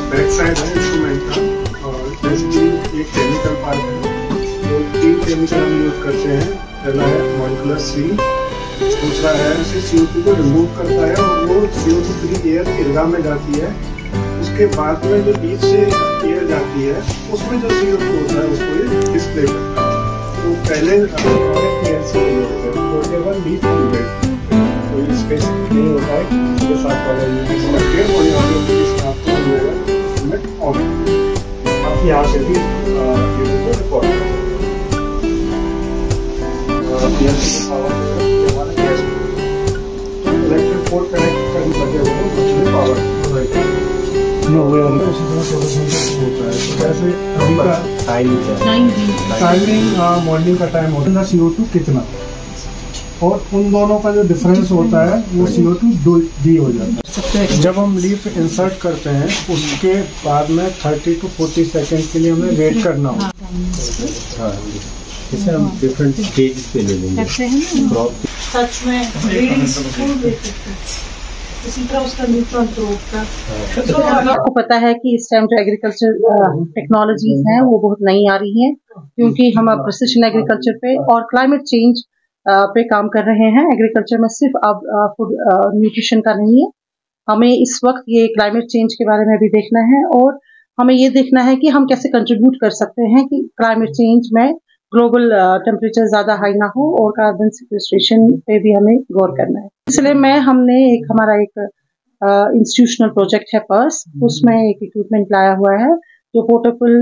Back side है instrument का, और बेसिकली एक केमिकल पार्ट है। तो 3 केमिकल हम यूज करते हैं। पहला है मॉलिक्यूलर सी, दूसरा है उसे CO2 को रिमूव करता है और वो CO2 फ्री एयर इर्गा में जाती है। उसके बाद में जो बीच से एयर जाती है उसमें जो CO2 होता है उसको ये डिस्प्ले करता है। तो पहले पोर्टेबल लीफ तो ये स्पेसिफिक नहीं होता है उसके साथ वाला होने वाले आपको ऑन आप यहाँ से भी रिकॉर्ड कर इलेक्ट्रिक पोर्ट कनेक्ट करने लगे हुए पावर जैसे अभी का टाइमिंग मॉर्निंग का टाइम होता है, CO2 कितना, और उन दोनों का जो डिफरेंस होता है वो CO2 डी हो जाता है। जब हम लीफ इंसर्ट करते हैं उसके बाद में 30 to 40 सेकेंड के लिए हमें वेट करना होगा। जैसे हम डिफरेंट स्टेज पे ले लेंगे सच में इसी तरह उसका न्यूट्रॉन प्रोब का। आपको पता है कि इस टाइम जो एग्रीकल्चर टेक्नोलॉजीज हैं वो बहुत नई आ रही हैं, क्योंकि हम अब प्रिसिशन एग्रीकल्चर पे और क्लाइमेट चेंज पे काम कर रहे हैं। एग्रीकल्चर में सिर्फ अब फूड न्यूट्रिशन का नहीं है, हमें इस वक्त ये क्लाइमेट चेंज के बारे में भी देखना है, और हमें ये देखना है कि हम कैसे कंट्रीब्यूट कर सकते हैं कि क्लाइमेट चेंज में ग्लोबल टेम्परेचर ज्यादा हाई ना हो, और कार्बन सिक्वेस्ट्रेशन पे भी हमें गौर करना है। इसलिए हमने हमारा एक इंस्टीट्यूशनल प्रोजेक्ट है पर्स, उसमें एक इक्विपमेंट लाया हुआ है जो पोर्टेबल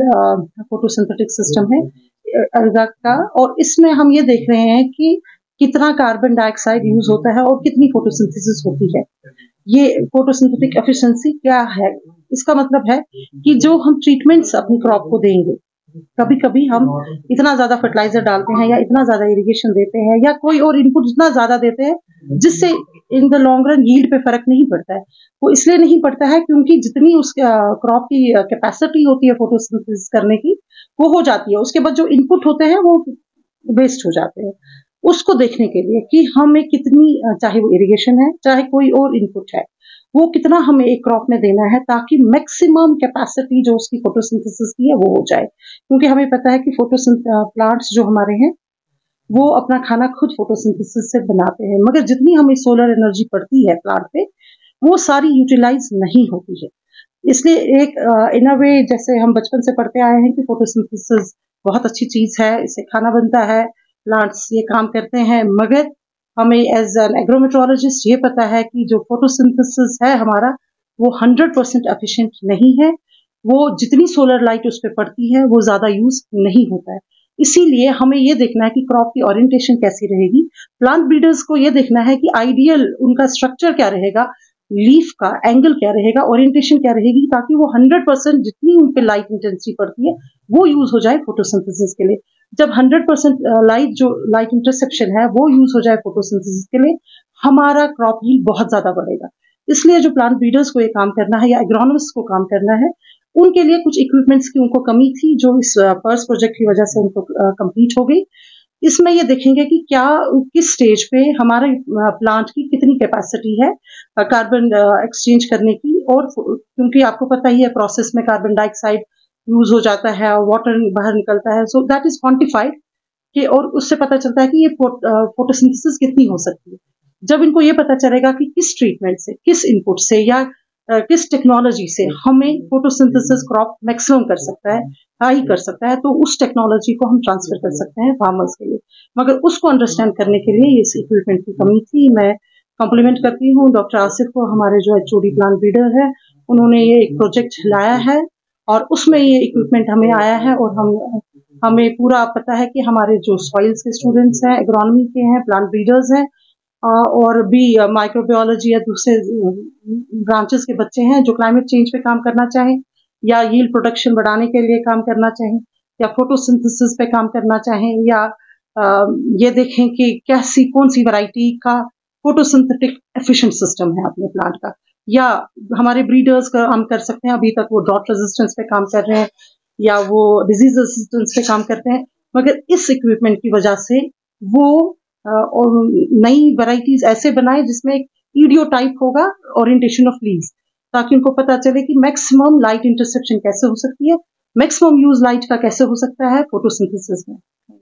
फोटोसिंथेटिक सिस्टम है इर्गा का, और इसमें हम ये देख रहे हैं कि कितना कार्बन डाइऑक्साइड यूज होता है और कितनी फोटोसिंथेसिस होती है। ये फोटोसिंथेटिक एफिशिएंसी क्या है, इसका मतलब है कि जो हम ट्रीटमेंट्स अपनी क्रॉप को देंगे, कभी कभी हम इतना ज्यादा फर्टिलाइजर डालते हैं या इतना ज्यादा इरिगेशन देते हैं या कोई और इनपुट इतना ज्यादा देते हैं जिससे in the long run yield पे फर्क नहीं पड़ता है। वो इसलिए नहीं पड़ता है क्योंकि जितनी उस क्रॉप की कैपेसिटी होती है फोटोसिंथेसिस करने की वो हो जाती है, उसके बाद जो इनपुट होते हैं वो वेस्ट हो जाते हैं। उसको देखने के लिए कि हमें कितनी, चाहे वो इरिगेशन है चाहे कोई और इनपुट है, वो कितना हमें एक क्रॉप में देना है ताकि मैक्सिमम कैपेसिटी जो उसकी फोटोसिंथेसिस की है वो हो जाए। क्योंकि हमें पता है कि प्लांट्स जो हमारे हैं वो अपना खाना खुद फोटोसिंथेसिस से बनाते हैं, मगर जितनी हमें सोलर एनर्जी पड़ती है प्लांट पे वो सारी यूटिलाइज नहीं होती है। इसलिए एक इन अ वे जैसे हम बचपन से पढ़ते आए हैं कि फोटोसिंथेसिस बहुत अच्छी चीज है, इससे खाना बनता है, प्लांट्स ये काम करते हैं, मगर हमें एज एन एग्रोमेट्रोलॉजिस्ट ये पता है कि जो फोटोसिंथेसिस है हमारा वो 100% एफिशिएंट नहीं है। वो जितनी सोलर लाइट उस पर पड़ती है वो ज्यादा यूज नहीं होता है। इसीलिए हमें ये देखना है कि क्रॉप की ओरिएंटेशन कैसी रहेगी। प्लांट ब्रीडर्स को ये देखना है कि आइडियल उनका स्ट्रक्चर क्या रहेगा, लीफ का एंगल क्या रहेगा, ओरिएंटेशन क्या रहेगी, ताकि वो 100% जितनी उन पे लाइट इंटेंसिटी पड़ती है वो यूज हो जाए फोटोसिंथेसिस के लिए। जब 100% लाइट इंटरसेप्शन है वो यूज हो जाए फोटोसिंथेसिस के लिए, हमारा क्रॉप यील्ड बहुत ज्यादा बढ़ेगा। इसलिए जो प्लांट ब्रीडर्स को ये काम करना है या एग्रोनॉमिस्ट को काम करना है, उनके लिए कुछ इक्विपमेंट्स की उनको कमी थी जो इस पर्स प्रोजेक्ट की वजह से उनको कंप्लीट हो गई। इसमें ये देखेंगे कि क्या किस स्टेज पे हमारे प्लांट की कितनी कैपेसिटी है कार्बन एक्सचेंज करने की, और क्योंकि आपको पता ही है प्रोसेस में कार्बन डाइऑक्साइड यूज हो जाता है और वाटर बाहर निकलता है, सो दैट इज क्वांटिफाइड कि, और उससे पता चलता है कि ये फोटोसिंथेसिस कितनी हो सकती है। जब इनको ये पता चलेगा कि किस ट्रीटमेंट से, किस इनपुट से या किस टेक्नोलॉजी से हमें फोटोसिंथेसिस क्रॉप मैक्सिमम कर सकता है, हाई कर सकता है, तो उस टेक्नोलॉजी को हम ट्रांसफर कर सकते हैं फार्मर्स के लिए। मगर उसको अंडरस्टैंड करने के लिए इस इक्विपमेंट की कमी थी। मैं कॉम्प्लीमेंट करती हूँ डॉक्टर आसिफ को, हमारे जो HOD प्लांट ब्रीडर है, उन्होंने ये एक प्रोजेक्ट लाया है और उसमें ये इक्विपमेंट हमें आया है, और हमें पूरा पता है कि हमारे जो सॉइल्स के स्टूडेंट्स हैं, एग्रोनॉमी के हैं, प्लांट ब्रीडर्स हैं और भी माइक्रोबायोलॉजी या दूसरे ब्रांचेस के बच्चे हैं जो क्लाइमेट चेंज पे काम करना चाहें या यील्ड प्रोडक्शन बढ़ाने के लिए काम करना चाहें या फोटोसिंथेसिस पे काम करना चाहें, या ये देखें कि कौन सी वैरायटी का फोटोसिंथेटिक एफिशिएंट सिस्टम है अपने प्लांट का, या हमारे ब्रीडर्स का काम कर सकते हैं। अभी तक वो ड्रॉट रेजिस्टेंस पे काम कर रहे हैं या वो डिजीज रेजिस्टेंस पे काम करते हैं, मगर इस इक्विपमेंट की वजह से वो और नई वैरायटीज ऐसे बनाए जिसमें एक ईडियो टाइप होगा ओरिएंटेशन ऑफ लीव्स, ताकि उनको पता चले कि मैक्सिमम लाइट इंटरसेप्शन कैसे हो सकती है, मैक्सिमम यूज लाइट का कैसे हो सकता है फोटोसिंथेसिस में।